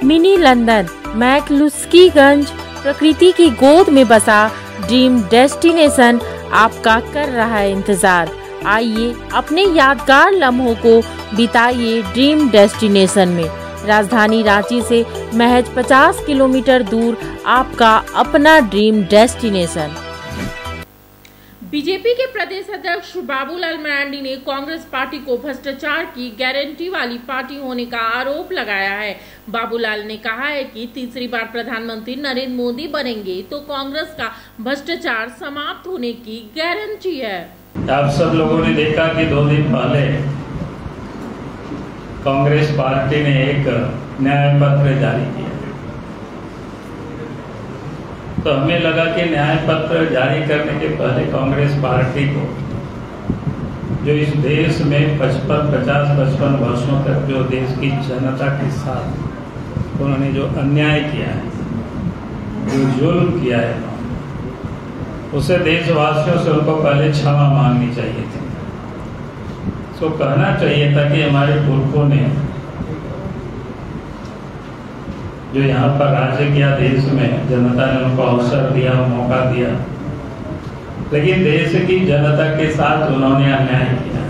Mini London McCluskieganj प्रकृति की गोद में बसा ड्रीम डेस्टिनेशन आपका कर रहा है इंतजार। आइए अपने यादगार लम्हों को बिताइए ड्रीम डेस्टिनेशन में। राजधानी रांची से महज 50 किलोमीटर दूर आपका अपना ड्रीम डेस्टिनेशन। बीजेपी के प्रदेश अध्यक्ष बाबूलाल मरांडी ने कांग्रेस पार्टी को भ्रष्टाचार की गारंटी वाली पार्टी होने का आरोप लगाया है। बाबूलाल ने कहा है कि तीसरी बार प्रधानमंत्री नरेंद्र मोदी बनेंगे तो कांग्रेस का भ्रष्टाचार समाप्त होने की गारंटी है। आप सब लोगों ने देखा कि 2 दिन पहले कांग्रेस पार्टी ने एक न्याय पत्र जारी किया, तो हमें लगा कि न्याय पत्र जारी करने के पहले कांग्रेस पार्टी को जो इस देश में 50-55 वर्षों तक जो देश की जनता के साथ उन्होंने जो अन्याय किया है, जो जुल्म किया है, उसे देशवासियों से उनको पहले क्षमा मांगनी चाहिए थी। तो कहना चाहिए था कि हमारे पुरखों ने जो यहाँ पर राज्य किया, देश में जनता ने उनको अवसर दिया, मौका दिया, लेकिन देश की जनता के साथ उन्होंने अन्याय किया।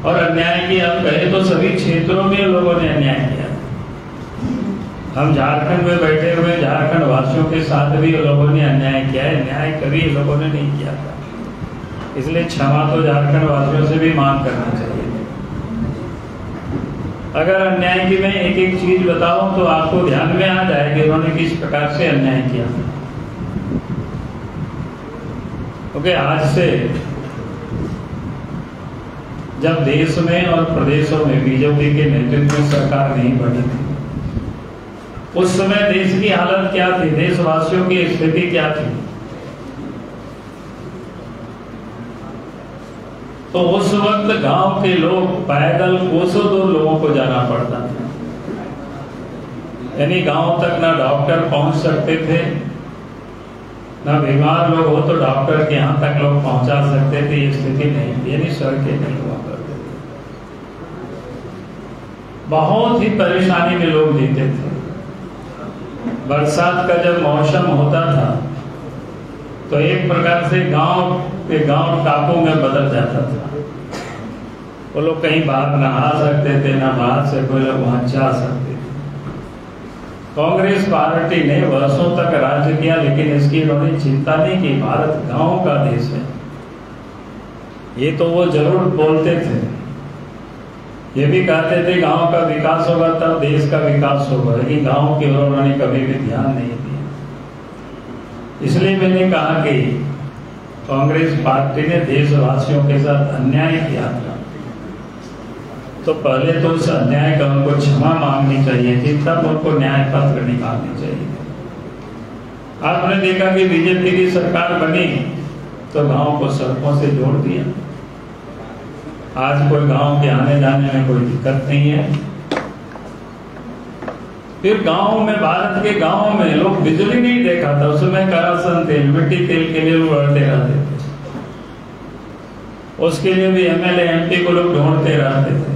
और अन्याय की आप कहें तो सभी क्षेत्रों में लोगों ने अन्याय किया। हम झारखंड में बैठे हुए झारखंड वासियों के साथ भी लोगों ने अन्याय किया है। न्याय कभी लोगों ने नहीं किया था, इसलिए क्षमा तो झारखंड वासियों से भी मांग करना चाहिए। अगर अन्याय की मैं एक एक चीज बताऊं तो आपको ध्यान में आ जाए कि उन्होंने किस प्रकार से अन्याय किया। क्योंकि आज से जब देश में और प्रदेशों में बीजेपी के नेतृत्व में सरकार नहीं बनी थी, उस समय देश की हालत क्या थी, देशवासियों की स्थिति क्या थी। तो उस वक्त गांव के लोग पैदल कोसों दूर लोगों को जाना पड़ता था, यानी गांव तक ना डॉक्टर पहुंच सकते थे, ना बीमार लोग हो तो डॉक्टर के यहां तक लोग पहुंचा सकते थे। ये स्थिति नहीं थी, यानी सड़कें नहीं हुआ करते थे। बहुत ही परेशानी में लोग जीते थे। बरसात का जब मौसम होता था तो एक प्रकार से गांव टापू में बदल जाता था। वो लोग कहीं बाहर नहा सकते थे, ना बाहर से कोई लोग वहां जा सकते थे। कांग्रेस पार्टी ने वर्षों तक राज्य किया, लेकिन इसकी उन्होंने चिंता नहीं की। भारत गांव का देश है, ये तो वो जरूर बोलते थे। ये भी कहते थे गांव का विकास होगा तब देश का विकास होगा, लेकिन गांव की ओर उन्होंने कभी भी ध्यान नहीं दिया। इसलिए मैंने कहा कि कांग्रेस पार्टी ने देशवासियों के साथ अन्याय किया था, तो पहले तो उस अन्याय का उनको क्षमा मांगनी चाहिए थी, तब उनको न्याय पत्र निकालनी चाहिए। आपने देखा कि बीजेपी की सरकार बनी तो गांव को सड़कों से जोड़ दिया। आज कोई गांव के आने जाने में कोई दिक्कत नहीं है। फिर गांव में, भारत के गांव में लोग बिजली नहीं देखा था, उसमें करासन तेल, मिट्टी तेल के लिए लड़ते रहते थे। उसके लिए भी एमएलए एमपी को लोग ढूंढते रहते थे,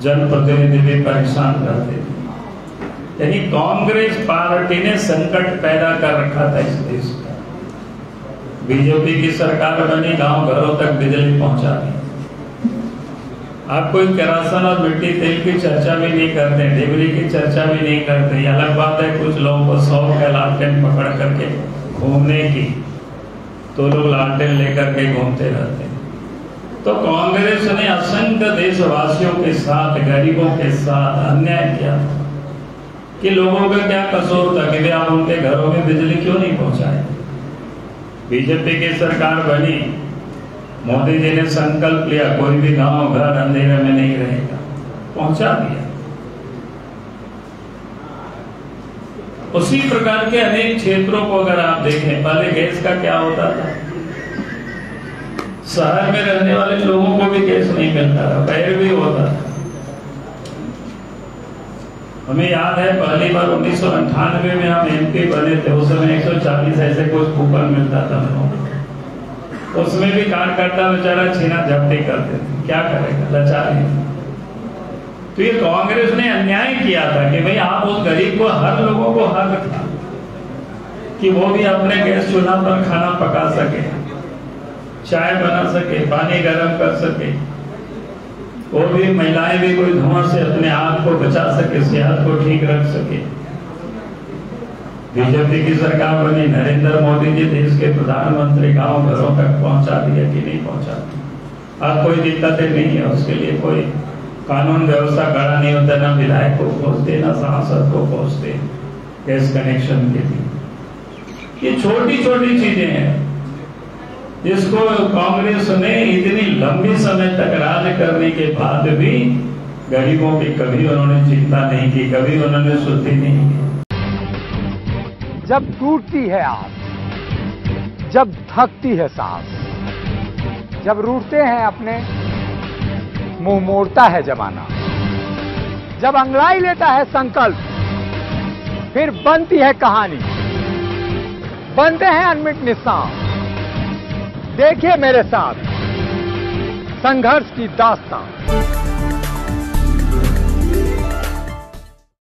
जनप्रतिनिधि भी परेशान रहते थे। यानी कांग्रेस पार्टी ने संकट पैदा कर रखा था इस देश में। बीजेपी की सरकार बनी, गांव घरों तक बिजली पहुंचा दी। आप कोई केरोसिन और मिट्टी तेल की चर्चा भी नहीं करते, डिबरी की चर्चा भी नहीं करते। अलग बात है कुछ लोगों को शौक है लालटेन पकड़ करके घूमने की, तो लोग लालटेन लेकर के घूमते रहते हैं। तो कांग्रेस ने असंख्य देशवासियों के साथ, गरीबों के साथ अन्याय किया कि लोगों का क्या कसूर था कि आप उनके घरों में बिजली क्यों नहीं पहुंचाए। बीजेपी की सरकार बनी, मोदी जी ने संकल्प लिया कोई भी गांव घर अंधेरे में नहीं रहेगा, पहुंचा दिया। उसी प्रकार के अनेक क्षेत्रों को अगर आप देखें, पहले गैस का क्या होता था, शहर में रहने वाले लोगों को भी गैस नहीं मिलता था, पैर भी होता था। हमें याद है पहली बार 1998 में हम एमपी बने थे, उस समय 140 ऐसे कुछ कूपन मिलता था। उसमें भी कार्यकर्ता बेचारा छीना झपटी करते थे, क्या करेगा, लाचार है। तो ये कांग्रेस ने अन्याय किया था कि भाई आप उस गरीब को, हर लोगों को हक था कि वो भी अपने गैस चूल्हा पर खाना पका सके, चाय बना सके, पानी गर्म कर सके, वो भी महिलाएं भी कोई धुआं से अपने आप को बचा सके, सेहत को ठीक रख सके। बीजेपी की सरकार बनी, नरेंद्र मोदी जी देश के प्रधानमंत्री, गांव घरों तक पहुंचा दिया कि नहीं पहुंचा दिया। अब कोई दिक्कतें नहीं है, उसके लिए कोई कानून व्यवस्था कड़ा नहीं होता, ना विधायक को पहुंचते, ना सांसद को पहुंचते गैस कनेक्शन के लिए। ये छोटी छोटी चीजें हैं जिसको कांग्रेस ने इतनी लंबी समय तक राज करने के बाद भी गरीबों की कभी उन्होंने चिंता नहीं की, कभी उन्होंने सुधि नहीं की। जब टूटती है आस, जब थकती है सांस, जब रूठते हैं अपने, मुंह मोड़ता है जमाना, जब अंगड़ाई लेता है संकल्प, फिर बनती है कहानी, बनते हैं अनमिट निशान। देखिए मेरे साथ संघर्ष की दास्तान।